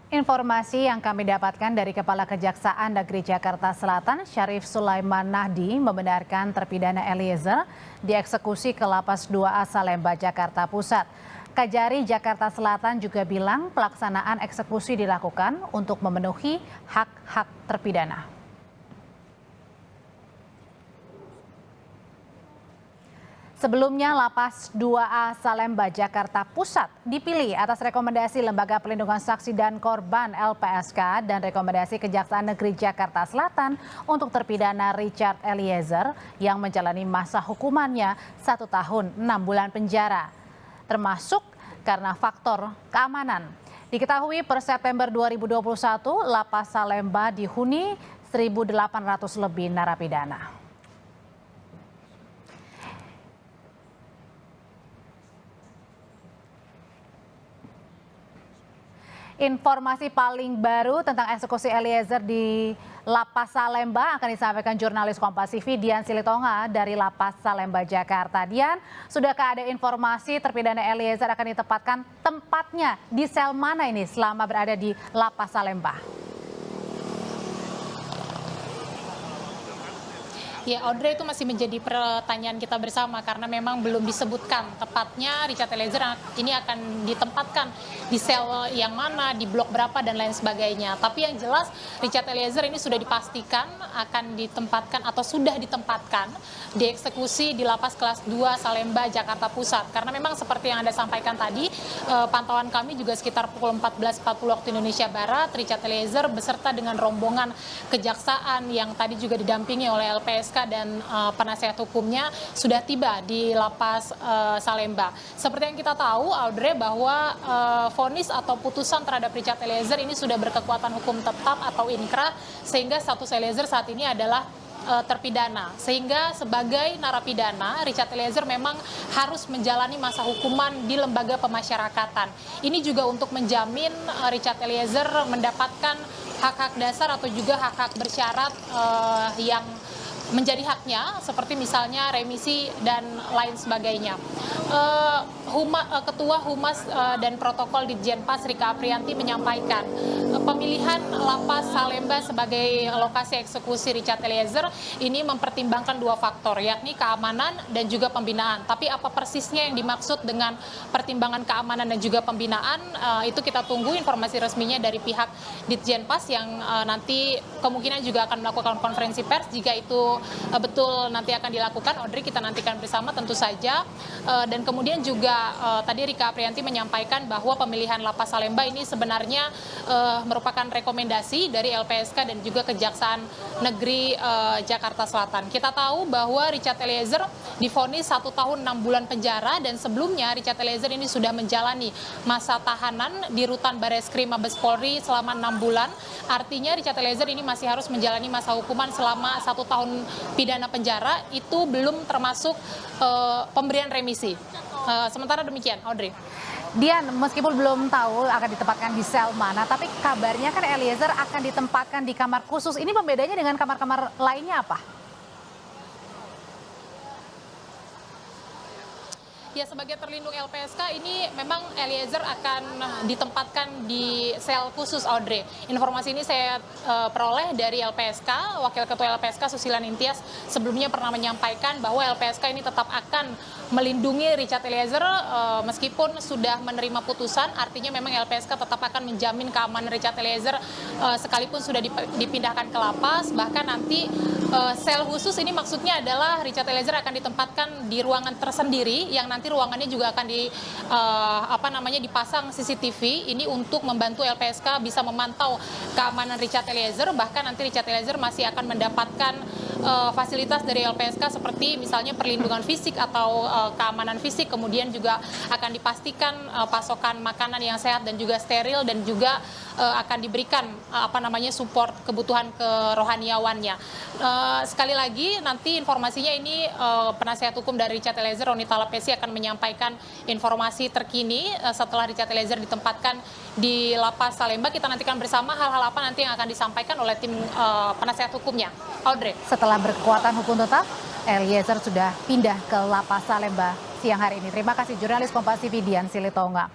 Informasi yang kami dapatkan dari Kepala Kejaksaan Negeri Jakarta Selatan, Syarif Sulaiman Nahdi, membenarkan terpidana Eliezer dieksekusi ke Lapas 2A Salemba, Jakarta Pusat. Kajari Jakarta Selatan juga bilang pelaksanaan eksekusi dilakukan untuk memenuhi hak-hak terpidana. Sebelumnya, Lapas 2A Salemba, Jakarta Pusat dipilih atas rekomendasi Lembaga Pelindungan Saksi dan Korban (LPSK) dan rekomendasi Kejaksaan Negeri Jakarta Selatan untuk terpidana Richard Eliezer yang menjalani masa hukumannya 1 tahun 6 bulan penjara, termasuk karena faktor keamanan. Diketahui per September 2021, Lapas Salemba dihuni 1.800 lebih narapidana. Informasi paling baru tentang eksekusi Eliezer di Lapas Salemba akan disampaikan jurnalis Kompas TV Dian Silitonga dari Lapas Salemba, Jakarta. Dian, sudahkah ada informasi terpidana Eliezer akan ditempatkan tempatnya di sel mana ini selama berada di Lapas Salemba? Ya, Audrey, itu masih menjadi pertanyaan kita bersama karena memang belum disebutkan tepatnya Richard Eliezer ini akan ditempatkan di sel yang mana, di blok berapa, dan lain sebagainya. Tapi yang jelas Richard Eliezer ini sudah dipastikan akan ditempatkan atau sudah ditempatkan dieksekusi di Lapas Kelas 2 Salemba, Jakarta Pusat. Karena memang seperti yang Anda sampaikan tadi, pantauan kami juga sekitar pukul 14.40 waktu Indonesia Barat, Richard Eliezer beserta dengan rombongan kejaksaan yang tadi juga didampingi oleh LPSK dan penasihat hukumnya sudah tiba di Lapas Salemba. Seperti yang kita tahu, Audrey, bahwa vonis atau putusan terhadap Richard Eliezer ini sudah berkekuatan hukum tetap atau inkrah, sehingga status Eliezer saat ini adalah terpidana, sehingga sebagai narapidana Richard Eliezer memang harus menjalani masa hukuman di lembaga pemasyarakatan. Ini juga untuk menjamin Richard Eliezer mendapatkan hak-hak dasar atau juga hak-hak bersyarat yang menjadi haknya, seperti misalnya remisi dan lain sebagainya. Ketua Humas dan Protokol Ditjenpas Rika Aprianti menyampaikan pemilihan Lapas Salemba sebagai lokasi eksekusi Richard Eliezer ini mempertimbangkan 2 faktor, yakni keamanan dan juga pembinaan. Tapi apa persisnya yang dimaksud dengan pertimbangan keamanan dan juga pembinaan, itu kita tunggu informasi resminya dari pihak Ditjenpas yang nanti kemungkinan juga akan melakukan konferensi pers jika itu betul nanti akan dilakukan. Audrey, kita nantikan bersama tentu saja. Dan kemudian juga tadi Rika Aprianti menyampaikan bahwa pemilihan Lapas Salemba ini sebenarnya merupakan rekomendasi dari LPSK dan juga Kejaksaan Negeri Jakarta Selatan. Kita tahu bahwa Richard Eliezer divonis 1 tahun 6 bulan penjara, dan sebelumnya Richard Eliezer ini sudah menjalani masa tahanan di Rutan Bareskrim Mabes Polri selama 6 bulan. Artinya Richard Eliezer ini masih harus menjalani masa hukuman selama 1 tahun pidana penjara, itu belum termasuk pemberian remisi. Sementara demikian, Audrey. Dian, meskipun belum tahu akan ditempatkan di sel mana, tapi kabarnya kan Eliezer akan ditempatkan di kamar khusus. Ini pembedanya dengan kamar-kamar lainnya apa? Ya, sebagai terlindung LPSK ini memang Eliezer akan ditempatkan di sel khusus, Audrey. Informasi ini saya peroleh dari LPSK. Wakil Ketua LPSK Susilan Intias sebelumnya pernah menyampaikan bahwa LPSK ini tetap akan melindungi Richard Eliezer meskipun sudah menerima putusan. Artinya memang LPSK tetap akan menjamin keamanan Richard Eliezer sekalipun sudah dipindahkan ke lapas. Bahkan nanti sel khusus ini maksudnya adalah Richard Eliezer akan ditempatkan di ruangan tersendiri yang nanti ruangannya juga akan dipasang CCTV ini untuk membantu LPSK bisa memantau keamanan Richard Eliezer. Bahkan nanti Richard Eliezer masih akan mendapatkan fasilitas dari LPSK seperti misalnya perlindungan fisik atau keamanan fisik, kemudian juga akan dipastikan pasokan makanan yang sehat dan juga steril, dan juga akan diberikan support kebutuhan kerohaniawannya. Sekali lagi nanti informasinya ini penasihat hukum dari Richard Eliezer, Ronita Lapesi, akan menyampaikan informasi terkini setelah Richard Eliezer ditempatkan di Lapas Salemba. Kita nantikan bersama hal-hal apa nanti yang akan disampaikan oleh tim penasihat hukumnya. Audrey. Setelah berkekuatan hukum tetap, Eliezer sudah pindah ke Lapas Salemba siang hari ini. Terima kasih jurnalis Kompas TV Dian Silitonga.